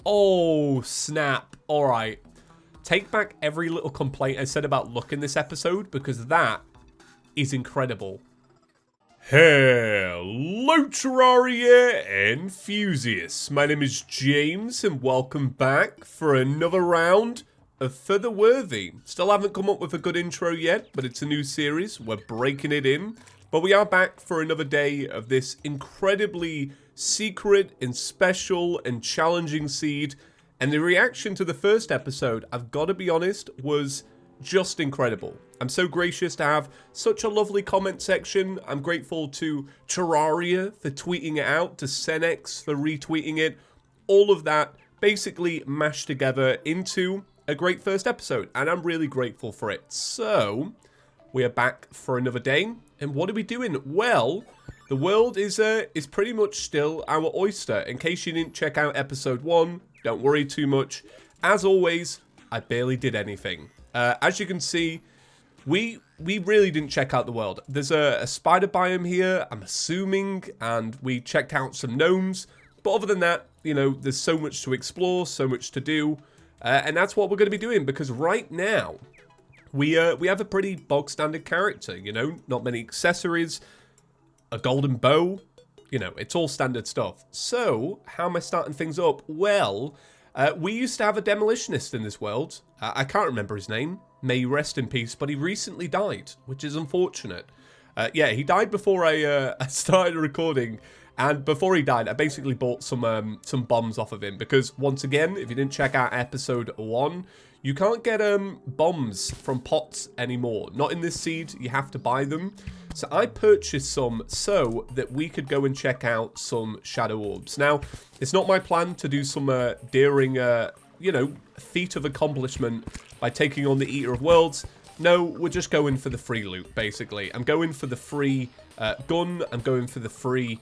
Oh, snap. All right. Take back every little complaint I said about luck in this episode, because that is incredible. Hello, Terraria enthusiasts. My name is James, and welcome back for another round of Further Worthy. Still haven't come up with a good intro yet, but it's a new series. We're breaking it in. But we are back for another day of this incredibly secret and special and challenging seed. And the reaction to the first episode, I've got to be honest, was just incredible. I'm so gracious to have such a lovely comment section. I'm grateful to Terraria for tweeting it out, to Senex for retweeting it. All of that basically mashed together into a great first episode, and I'm really grateful for it. So, we are back for another day, and what are we doing? Well, the world is pretty much still our oyster. In case you didn't check out episode 1, don't worry too much. As always, I barely did anything. As you can see, we really didn't check out the world. There's a spider biome here, I'm assuming, and we checked out some gnomes. But other than that, you know, there's so much to explore, so much to do. And that's what we're going to be doing, because right now, we have a pretty bog-standard character, you know? Not many accessories, a golden bow, you know, it's all standard stuff. So, how am I starting things up? Well, we used to have a demolitionist in this world. I can't remember his name. May he rest in peace, but he recently died, which is unfortunate. Yeah, he died before I started recording, and before he died, I basically bought some bombs off of him, because once again, if you didn't check out episode 1, you can't get bombs from pots anymore. Not in this seed, you have to buy them. So I purchased some so that we could go and check out some shadow orbs. Now, it's not my plan to do some daring, you know, feat of accomplishment by taking on the Eater of Worlds. No, we're just going for the free loot, basically. I'm going for the free gun. I'm going for the free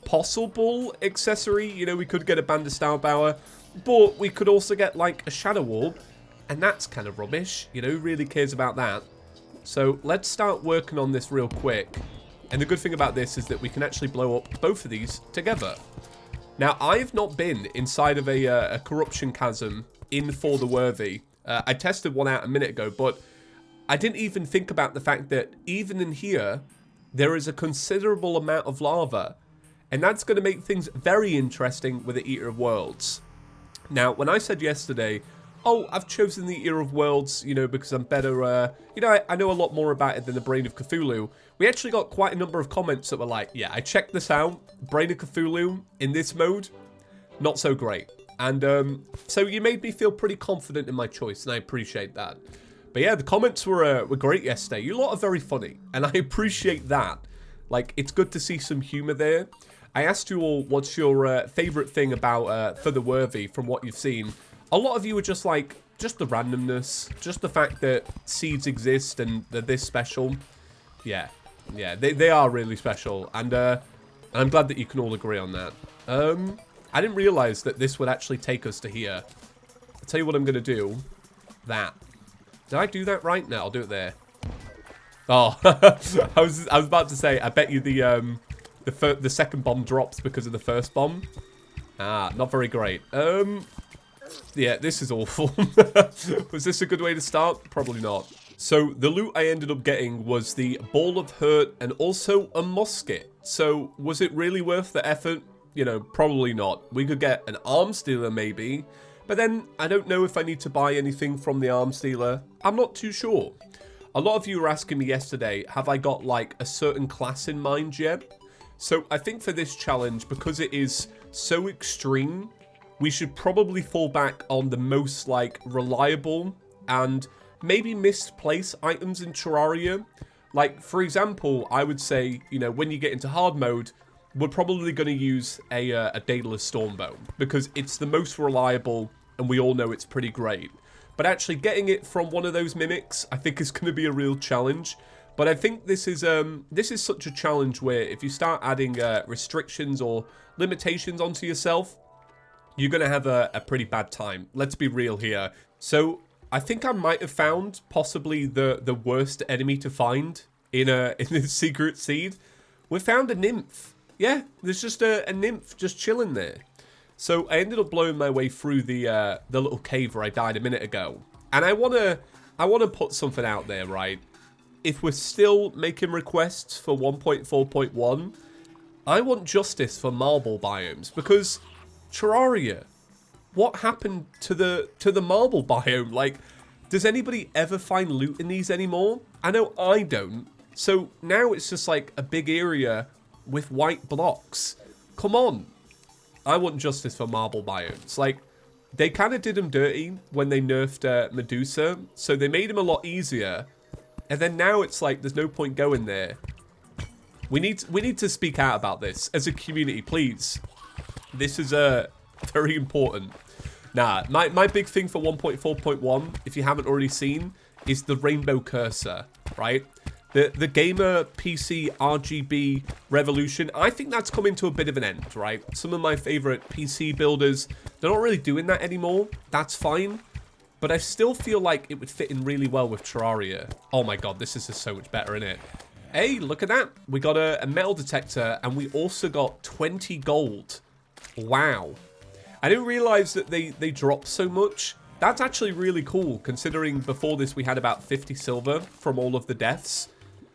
possible accessory. You know, we could get a Band of Staubauer, but we could also get, like, a shadow orb. And that's kind of rubbish. You know, who really cares about that? So let's start working on this real quick. And the good thing about this is that we can actually blow up both of these together. Now, I've not been inside of a corruption chasm in For the Worthy. I tested one out a minute ago, but I didn't even think about the fact that even in here, there is a considerable amount of lava. And that's going to make things very interesting with the Eater of Worlds. Now, when I said yesterday, oh, I've chosen the Eater of Worlds, you know, because I'm better, you know, I know a lot more about it than the Brain of Cthulhu. We actually got quite a number of comments that were like, yeah, I checked this out, Brain of Cthulhu in this mode, not so great. And so you made me feel pretty confident in my choice, and I appreciate that. But yeah, the comments were great yesterday. You lot are very funny, and I appreciate that. Like, it's good to see some humor there. I asked you all, what's your favorite thing about For the Worthy from what you've seen? A lot of you are just like, just the randomness, just the fact that seeds exist and they're this special. Yeah, they are really special, and I'm glad that you can all agree on that. I didn't realize that this would actually take us to here. I'll tell you what I'm going to do. That. Did I do that right? No, I'll do it there. Oh, I was about to say, I bet you the second bomb drops because of the first bomb. Ah, not very great. Yeah, this is awful. Was this a good way to start? Probably not. So, the loot I ended up getting was the Ball of Hurt and also a musket. So, was it really worth the effort? You know, probably not. We could get an arms dealer maybe. But then, I don't know if I need to buy anything from the arms dealer. I'm not too sure. A lot of you were asking me yesterday, have I got like a certain class in mind yet? So, I think for this challenge, because it is so extreme, we should probably fall back on the most, like, reliable and maybe misplaced items in Terraria. Like, for example, I would say, you know, when you get into hard mode, we're probably going to use a Daedalus Stormbow, because it's the most reliable, and we all know it's pretty great. But actually getting it from one of those mimics, I think is going to be a real challenge. But I think this is such a challenge where if you start adding restrictions or limitations onto yourself, you're going to have a pretty bad time. Let's be real here. So, I think I might have found possibly the worst enemy to find in this secret seed. We found a nymph. Yeah, there's just a nymph just chilling there. So I ended up blowing my way through the little cave where I died a minute ago. And I wanna put something out there, right? If we're still making requests for 1.4.1, I want justice for marble biomes, because Terraria, what happened to the marble biome? Like, does anybody ever find loot in these anymore? I know I don't. So now it's just like a big area with white blocks. Come on. I want justice for marble biomes. Like, they kind of did them dirty when they nerfed Medusa, so they made him a lot easier. And then now it's like there's no point going there. We need to speak out about this as a community, please. This is very important. Nah, my big thing for 1.4.1, if you haven't already seen, is the rainbow cursor, right? The gamer PC RGB revolution, I think that's coming to a bit of an end, right? Some of my favorite PC builders, they're not really doing that anymore. That's fine. But I still feel like it would fit in really well with Terraria. Oh my god, this is just so much better, isn't it? Hey, look at that. We got a metal detector, and we also got 20 gold. Wow. I didn't realize that they dropped so much. That's actually really cool, considering before this we had about 50 silver from all of the deaths.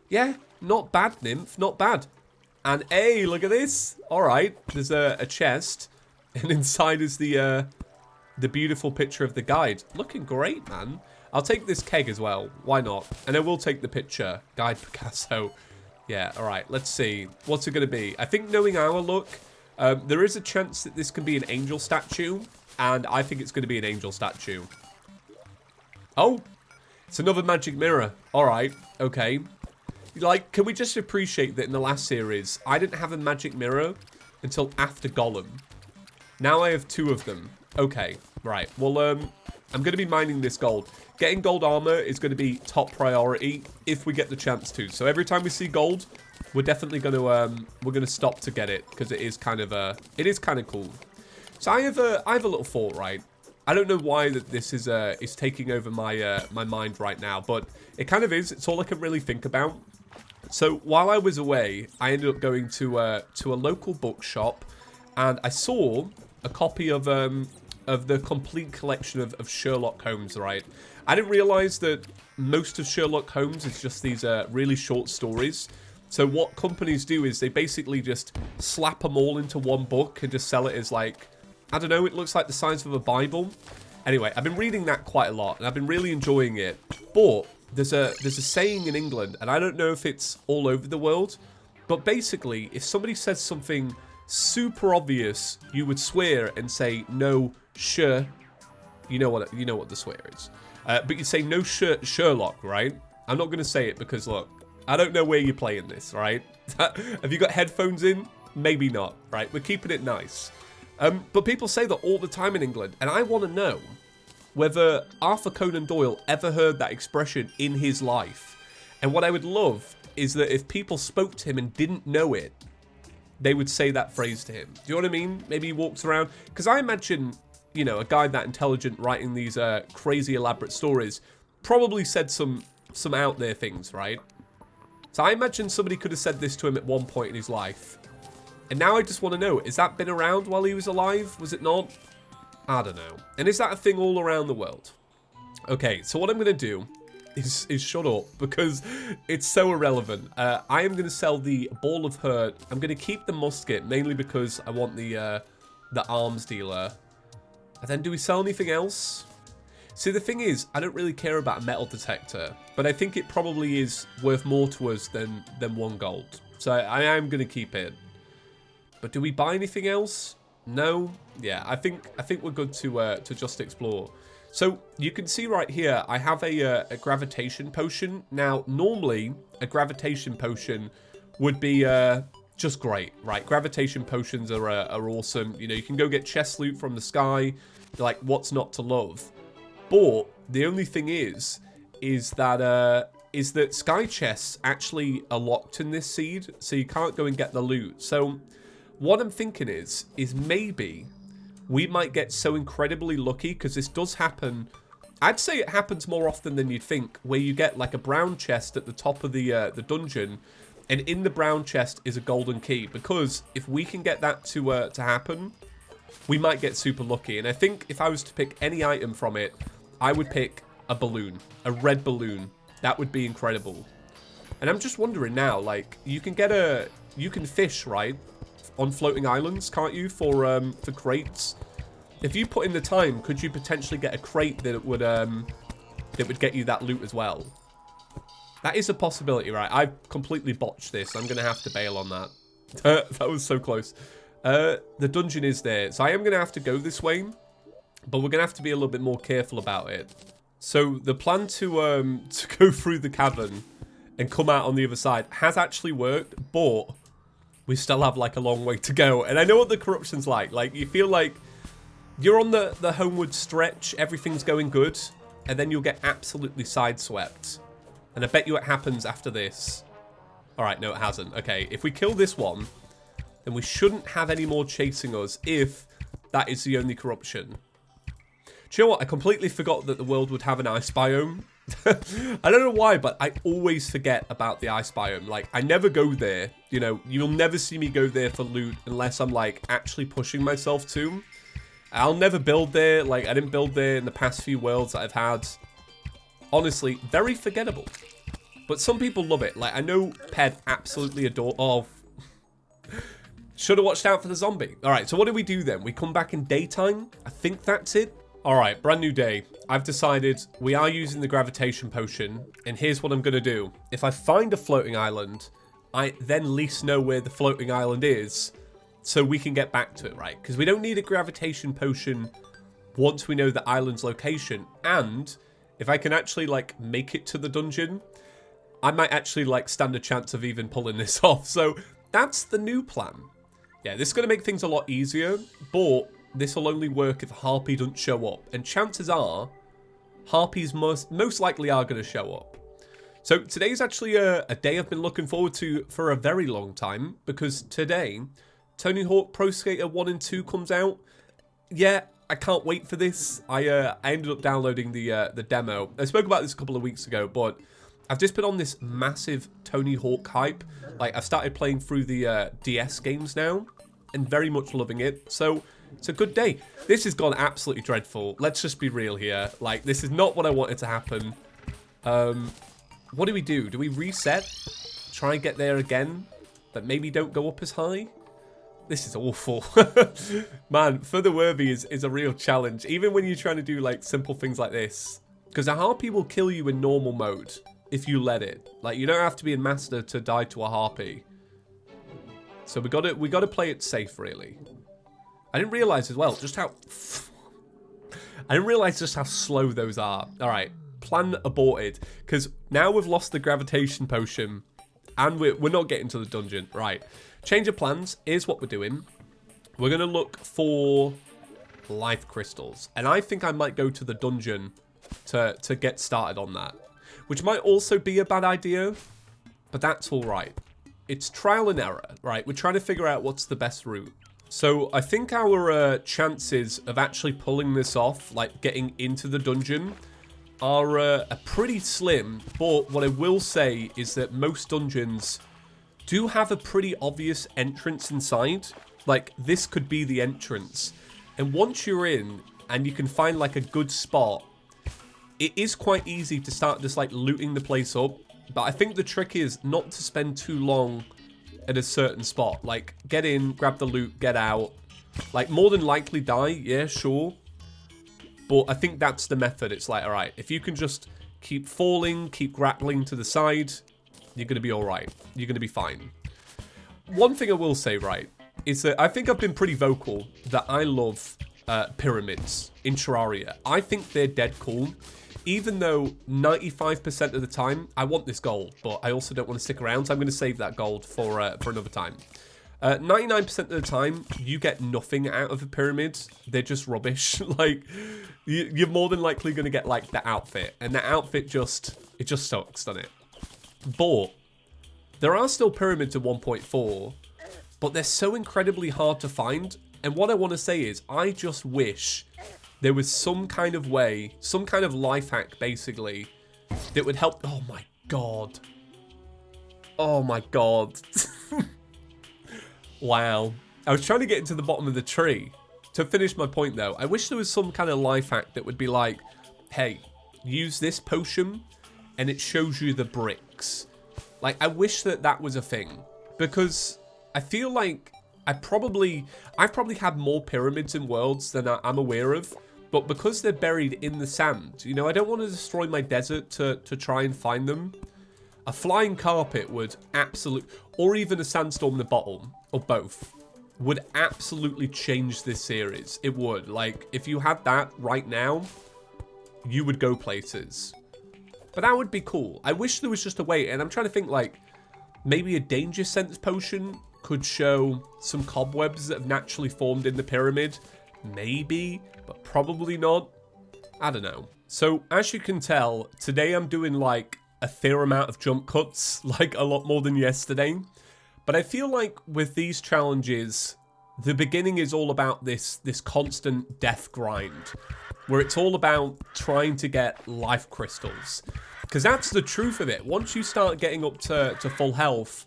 Yeah, not bad, Nymph, not bad. And hey, look at this. All right, there's a chest, and inside is the beautiful picture of the guide. Looking great, man. I'll take this keg as well. Why not? And I will take the picture. Guide Picasso. Yeah, all right. Let's see. What's it going to be? I think knowing our look, there is a chance that this can be an angel statue. And I think it's going to be an angel statue. Oh, it's another magic mirror. All right. Okay. Like, can we just appreciate that in the last series, I didn't have a magic mirror until after Golem. Now I have 2 of them. Okay, right. Well, I'm going to be mining this gold. Getting gold armor is going to be top priority if we get the chance to. So every time we see gold, we're definitely going to stop to get it, because it is kind of cool. So I have a little thought, right? I don't know why that this is taking over my my mind right now, but it kind of is. It's all I can really think about. So while I was away, I ended up going to a local bookshop, and I saw a copy of the complete collection of Sherlock Holmes, right? I didn't realize that most of Sherlock Holmes is just these really short stories. So what companies do is they basically just slap them all into one book and just sell it as, like, I don't know, it looks like the size of a Bible. Anyway, I've been reading that quite a lot, and I've been really enjoying it. But there's a saying in England, and I don't know if it's all over the world, but basically, if somebody says something super obvious, you would swear and say no, sure. You know what the swear is. But you say no, Sherlock, right? I'm not going to say it because, look, I don't know where you're playing this, right? Have you got headphones in? Maybe not, right? We're keeping it nice. But people say that all the time in England, and I want to know whether Arthur Conan Doyle ever heard that expression in his life. And what I would love is that if people spoke to him and didn't know it, they would say that phrase to him. Do you know what I mean? Maybe he walks around. Because I imagine, you know, a guy that intelligent writing these crazy elaborate stories probably said some out there things, right? So I imagine somebody could have said this to him at one point in his life. And now I just want to know, has that been around while he was alive? Was it not? I don't know. And is that a thing all around the world? Okay, so what I'm going to do is shut up, because it's so irrelevant. I am going to sell the Ball of Hurt. I'm going to keep the musket, mainly because I want the arms dealer. And then do we sell anything else? See, the thing is, I don't really care about a metal detector, but I think it probably is worth more to us than 1 gold. So I am going to keep it. But do we buy anything else? No? Yeah, I think we're good to just explore. So you can see right here, I have a Gravitation Potion. Now, normally, a Gravitation Potion would be just great, right? Gravitation Potions are awesome. You know, you can go get chest loot from the sky. Like, what's not to love? But the only thing is that sky chests actually are locked in this seed, so you can't go and get the loot. So what I'm thinking is maybe we might get so incredibly lucky, because this does happen. I'd say it happens more often than you'd think, where you get like a brown chest at the top of the dungeon, and in the brown chest is a golden key. Because if we can get that to happen, we might get super lucky. And I think if I was to pick any item from it, I would pick a balloon, a red balloon. That would be incredible. And I'm just wondering now, like, you can fish, right, on floating islands, can't you, for crates? If you put in the time, could you potentially get a crate that would get you that loot as well? That is a possibility, right? I've completely botched this. I'm going to have to bail on that. That was so close. The dungeon is there. So I am going to have to go this way. But we're going to have to be a little bit more careful about it. So the plan to go through the cavern and come out on the other side has actually worked. But we still have like a long way to go. And I know what the corruption's like. Like, you feel like you're on the homeward stretch. Everything's going good. And then you'll get absolutely sideswept. And I bet you it happens after this. Alright, no, it hasn't. Okay, if we kill this one, then we shouldn't have any more chasing us if that is the only corruption. Do you know what? I completely forgot that the world would have an ice biome. I don't know why, but I always forget about the ice biome. Like, I never go there. You know, you'll never see me go there for loot unless I'm, like, actually pushing myself to. I'll never build there. Like, I didn't build there in the past few worlds that I've had. Honestly, very forgettable. But some people love it. Like, I know Ped absolutely adore... Oh. Should have watched out for the zombie. Alright, so what do we do then? We come back in daytime? I think that's it. Alright, brand new day. I've decided we are using the Gravitation Potion. And here's what I'm going to do. If I find a floating island, I then at least know where the floating island is. So we can get back to it, right? Because we don't need a Gravitation Potion once we know the island's location. And if I can actually, like, make it to the dungeon, I might actually, like, stand a chance of even pulling this off. So that's the new plan. Yeah, this is going to make things a lot easier, but this will only work if Harpy doesn't show up. And chances are, Harpies most likely are going to show up. So today's actually a day I've been looking forward to for a very long time, because today, Tony Hawk Pro Skater 1 and 2 comes out. Yeah, I can't wait for this. I ended up downloading the demo. I spoke about this a couple of weeks ago, but I've just been on this massive Tony Hawk hype. Like, I've started playing through the DS games now, and very much loving it. So it's a good day. This has gone absolutely dreadful. Let's just be real here. Like, this is not what I wanted to happen. What do we do? Do we reset? Try and get there again, but maybe don't go up as high? This is awful. Man, Further Worthy is a real challenge. Even when you're trying to do, like, simple things like this. Because a Harpy will kill you in normal mode if you let it. Like, you don't have to be a master to die to a Harpy. So we gotta play it safe, really. I didn't realize as well just how... I didn't realize just how slow those are. Alright, plan aborted. Because now we've lost the Gravitation Potion. And we're not getting to the dungeon. Right. Change of plans. Here's what we're doing. We're going to look for life crystals. And I think I might go to the dungeon to get started on that. Which might also be a bad idea. But that's alright. It's trial and error, right? We're trying to figure out what's the best route. So I think our chances of actually pulling this off, like getting into the dungeon, are pretty slim. But what I will say is that most dungeons do have a pretty obvious entrance inside. Like, this could be the entrance. And once you're in and you can find like a good spot, it is quite easy to start just like looting the place up. But I think the trick is not to spend too long at a certain spot. Like, get in, grab the loot, get out. Like, more than likely die, yeah, sure. But I think that's the method. It's like, alright, if you can just keep falling, keep grappling to the side, you're going to be alright. You're going to be fine. One thing I will say, right, is that I think I've been pretty vocal that I love pyramids in Terraria. I think they're dead cool. Even though 95% of the time, I want this gold, but I also don't want to stick around, so I'm going to save that gold for another time. 99% of the time, you get nothing out of a pyramid. They're just rubbish. Like, you're more than likely going to get, like, the outfit. And that outfit it just sucks, doesn't it? But there are still pyramids at 1.4, but they're so incredibly hard to find. And what I want to say is, I just wish there was some kind of way, some kind of life hack, basically, that would help. Oh my god. Oh my god. Wow. I was trying to get into the bottom of the tree to finish my point though, I wish there was some kind of life hack that would be like, hey, use this potion and it shows you the bricks. Like, I wish that that was a thing, because I feel like I've probably had more pyramids in worlds than I'm aware of, but because they're buried in the sand, you know, I don't want to destroy my desert to try and find them. A flying carpet would or even a sandstorm in the bottom, or both, would absolutely change this series. It would. Like, if you had that right now, you would go places. But that would be cool. I wish there was just a way, and I'm trying to think, like, maybe a danger sense potion could show some cobwebs that have naturally formed in the pyramid. Maybe, but probably not. I don't know. So, as you can tell, today I'm doing, like, a fair amount of jump cuts, like a lot more than yesterday. But I feel like with these challenges, the beginning is all about this constant death grind, where it's all about trying to get life crystals. Because that's the truth of it. Once you start getting up to full health,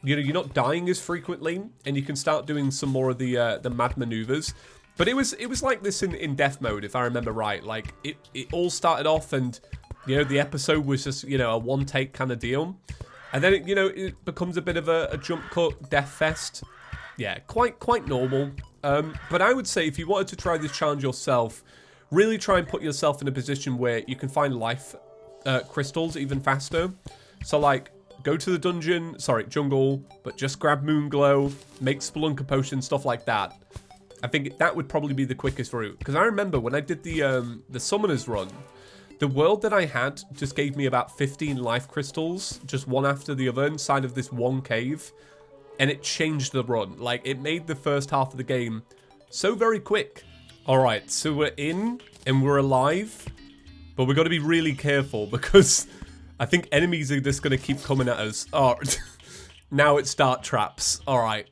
you know, you're not dying as frequently, and you can start doing some more of the mad maneuvers. But it was like this in death mode, if I remember right. Like, it all started off, and you know, the episode was just, you know, a one-take kind of deal. And then, it becomes a bit of a jump cut death fest. Yeah, quite normal. But I would say if you wanted to try this challenge yourself, really try and put yourself in a position where you can find life crystals even faster. So, like, go to the jungle, but just grab Moonglow, make Spelunker Potion, stuff like that. I think that would probably be the quickest route. Because I remember when I did the Summoners run, the world that I had just gave me about 15 life crystals, just one after the other, inside of this one cave. And it changed the run. Like, it made the first half of the game so very quick. Alright, so we're in, and we're alive. But we've got to be really careful, because I think enemies are just going to keep coming at us. Oh, now it's dart traps. Alright.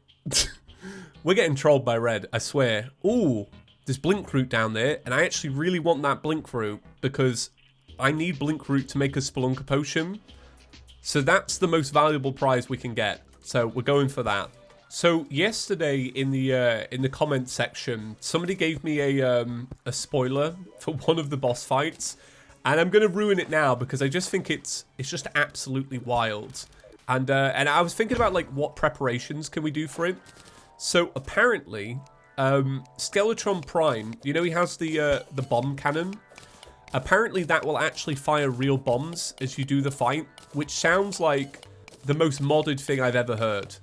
We're getting trolled by red, I swear. Ooh, there's blink root down there, and I actually really want that blink root, because I need blink root to make a Spelunker Potion. So that's the most valuable prize we can get. So we're going for that. So yesterday in the comment section, somebody gave me a spoiler for one of the boss fights, and I'm gonna ruin it now because I just think it's just absolutely wild. And I was thinking about, like, what preparations can we do for it. So apparently, Skeletron Prime, you know, he has the bomb cannon. Apparently that will actually fire real bombs as you do the fight, which sounds like the most modded thing I've ever heard.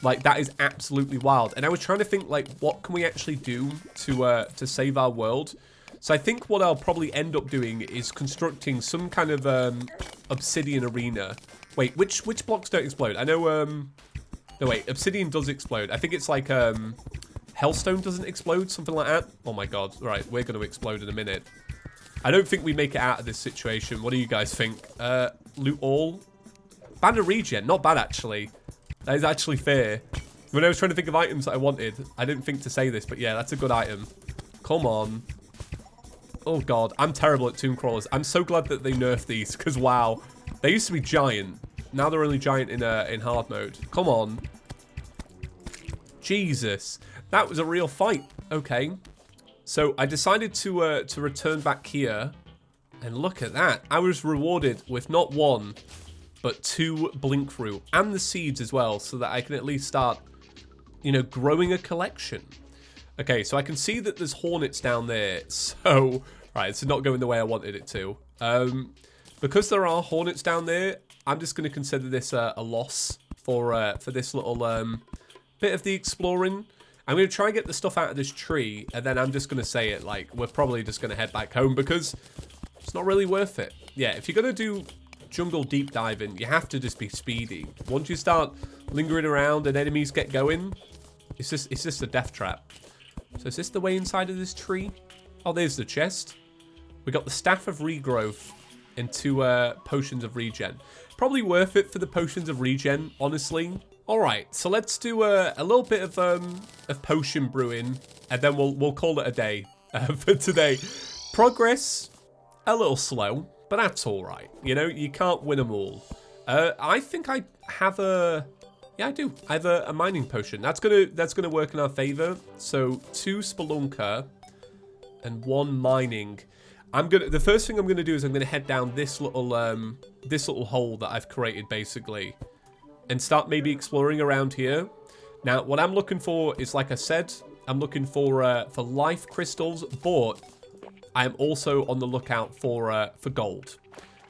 Like, that is absolutely wild. And I was trying to think, like, what can we actually do to save our world? So I think what I'll probably end up doing is constructing some kind of obsidian arena. Wait, which blocks don't explode? I know, no, wait, obsidian does explode. I think it's like, hellstone doesn't explode, something like that. Oh my god. Right, we're going to explode in a minute. I don't think we make it out of this situation. What do you guys think? Loot all. Banner regen, not bad actually. That is actually fair. When I was trying to think of items that I wanted, I didn't think to say this, but yeah, that's a good item. Come on. Oh god, I'm terrible at tomb crawlers. I'm so glad that they nerfed these, because wow. They used to be giant. Now they're only giant in hard mode. Come on. Jesus. That was a real fight. Okay. So I decided to return back here. And look at that. I was rewarded with not one, but 2 blink root. And the seeds as well, so that I can at least start, you know, growing a collection. Okay, so I can see that there's hornets down there. So, right, it's not going the way I wanted it to. Because there are hornets down there, I'm just going to consider this a loss for this little bit of the exploring. I'm going to try and get the stuff out of this tree, and then I'm just going to say it, like, we're probably just going to head back home, because it's not really worth it. Yeah, if you're going to do jungle deep diving, you have to just be speedy. Once you start lingering around and enemies get going, it's just a death trap. So is this the way inside of this tree? Oh, there's the chest. We got the Staff of Regrowth and 2 potions of regen. Probably worth it for the potions of regen, honestly. Alright, so let's do a little bit of potion brewing, and then we'll call it a day for today. Progress, a little slow, but that's alright. You know, you can't win them all. I think I have a Yeah, I do. I have a mining potion. That's gonna work in our favor. So 2 spelunker and 1 mining. The first thing I'm gonna do is I'm gonna head down this little hole that I've created basically, and start maybe exploring around here. Now, what I'm looking for is, like I said, I'm looking for life crystals, but I'm also on the lookout for gold,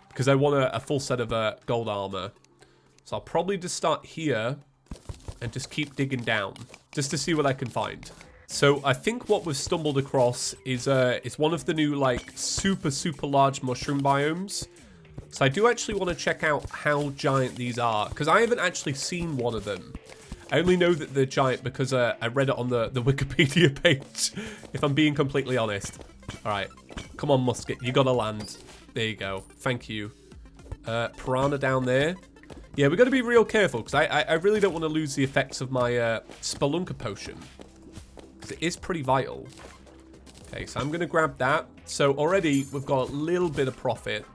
because I want a full set of gold armor. So I'll probably just start here and just keep digging down just to see what I can find. So I think what we've stumbled across is one of the new like super large mushroom biomes. So I do actually want to check out how giant these are, because I haven't actually seen one of them. I only know that they're giant because I read it on the Wikipedia page, if I'm being completely honest. All right, come on, musket, you gotta land. There you go. Thank you. Piranha down there. Yeah, we've got to be real careful, because I really don't want to lose the effects of my spelunker potion, because it is pretty vital. Okay, so I'm going to grab that. So already we've got a little bit of profit.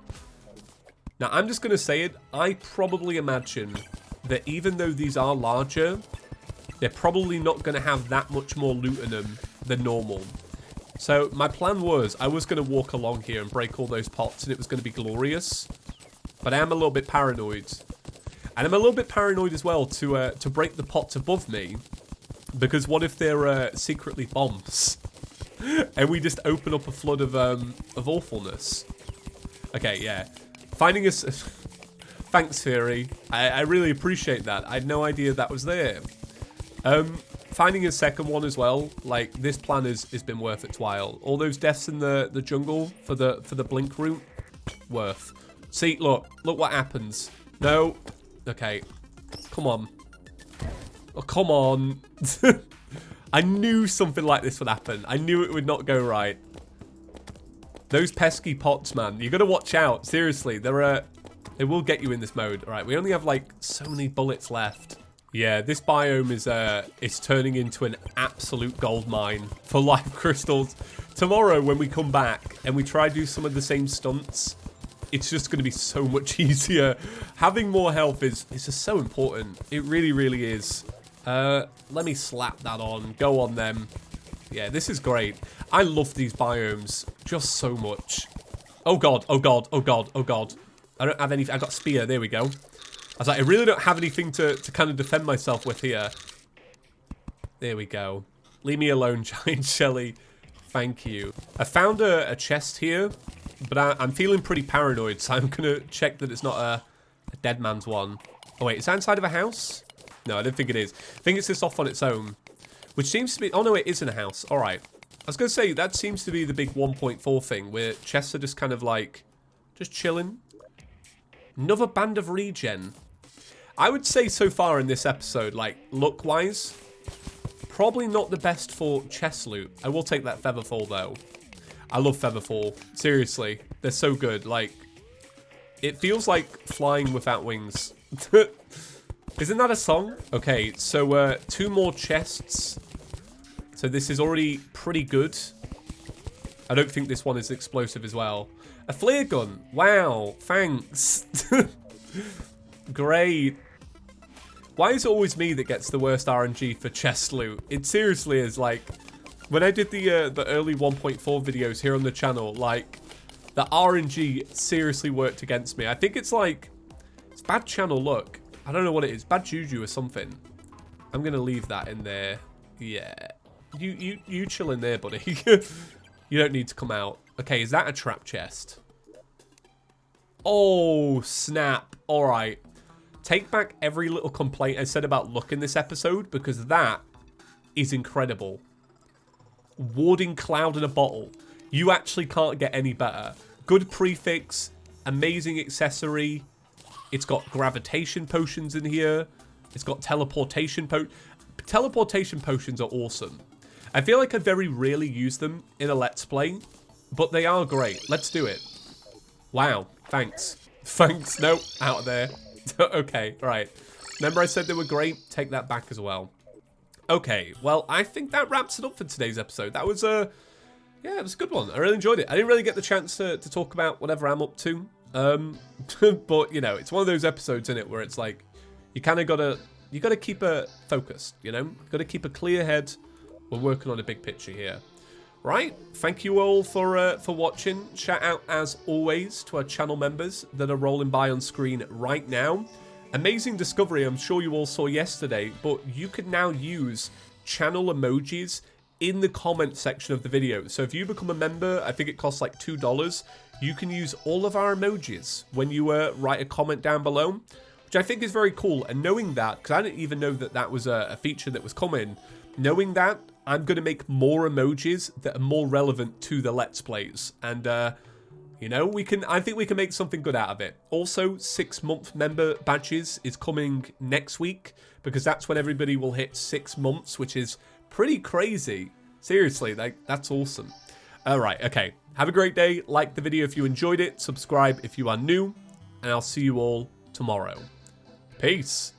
Now, I'm just going to say it. I probably imagine that even though these are larger, they're probably not going to have that much more loot in them than normal. So my plan was I was going to walk along here and break all those pots, and it was going to be glorious. But I am a little bit paranoid. And I'm a little bit paranoid as well to break the pots above me, because what if they're secretly bombs, and we just open up a flood of awfulness? Okay, yeah. Finding us. Thanks, Theory. I really appreciate that. I had no idea that was there. Finding a second one as well. Like, this plan has been worth its while. All those deaths in the jungle for the blink route, worth. See, look what happens. No. Okay, come on. Oh, come on. I knew something like this would happen. I knew it would not go right. Those pesky pots, man. You got to watch out. Seriously, they will get you in this mode. All right, we only have like so many bullets left. Yeah, this biome is turning into an absolute gold mine for life crystals. Tomorrow, when we come back and we try to do some of the same stunts, it's just going to be so much easier. Having more health is just so important. It really, really is. Let me slap that on. Go on them. Yeah, this is great. I love these biomes just so much. Oh god, oh god, oh god, oh god. I don't have any. I got spear. There we go. I was like, I really don't have anything to kind of defend myself with here. There we go. Leave me alone, Giant Shelly. Thank you. I found a chest here, but I'm feeling pretty paranoid, so I'm going to check that it's not a dead man's one. Oh, wait, is that inside of a house? No, I don't think it is. I think it's just off on its own, which seems to be... Oh, no, it is in a house. All right. I was going to say, that seems to be the big 1.4 thing, where chests are just kind of like, just chilling. Another band of regen. I would say so far in this episode, like, look-wise, probably not the best for chest loot. I will take that Featherfall, though. I love Featherfall. Seriously, they're so good. Like, it feels like flying without wings. Isn't that a song? Okay, so 2 more chests. So this is already pretty good. I don't think this one is explosive as well. A flare gun. Wow, thanks. Great. Why is it always me that gets the worst RNG for chest loot? It seriously is. Like, when I did the early 1.4 videos here on the channel, like, the RNG seriously worked against me. I think it's like, it's bad channel luck. I don't know what it is. Bad juju or something. I'm going to leave that in there. Yeah. You chill in there, buddy. You don't need to come out. Okay, is that a trap chest? Oh, snap. All right. Take back every little complaint I said about luck in this episode, because that is incredible. Warding cloud in a bottle. You actually can't get any better. Good prefix. Amazing accessory. It's got gravitation potions in here. It's got teleportation potions. Teleportation potions are awesome. I feel like I very rarely use them in a Let's Play, but they are great. Let's do it. Wow. Thanks. Thanks. Nope. Out of there. Okay. Right. Remember I said they were great? Take that back as well. Okay. Well, I think that wraps it up for today's episode. That was yeah, it was a good one. I really enjoyed it. I didn't really get the chance to talk about whatever I'm up to. But, you know, it's one of those episodes, in it, where it's like, you kind of got to you got to keep it focused, you know? Got to keep a clear head. We're working on a big picture here. Right, thank you all for watching. Shout out, as always, to our channel members that are rolling by on screen right now. Amazing discovery, I'm sure you all saw yesterday, but you can now use channel emojis in the comment section of the video. So if you become a member, I think it costs like $2, you can use all of our emojis when you write a comment down below, which I think is very cool. And knowing that, because I didn't even know that that was a feature that was coming, knowing that, I'm going to make more emojis that are more relevant to the Let's Plays. And, you know, I think we can make something good out of it. Also, 6-month member badges is coming next week, because that's when everybody will hit 6 months, which is pretty crazy. Seriously, like, that's awesome. Alright, okay. Have a great day. Like the video if you enjoyed it. Subscribe if you are new. And I'll see you all tomorrow. Peace.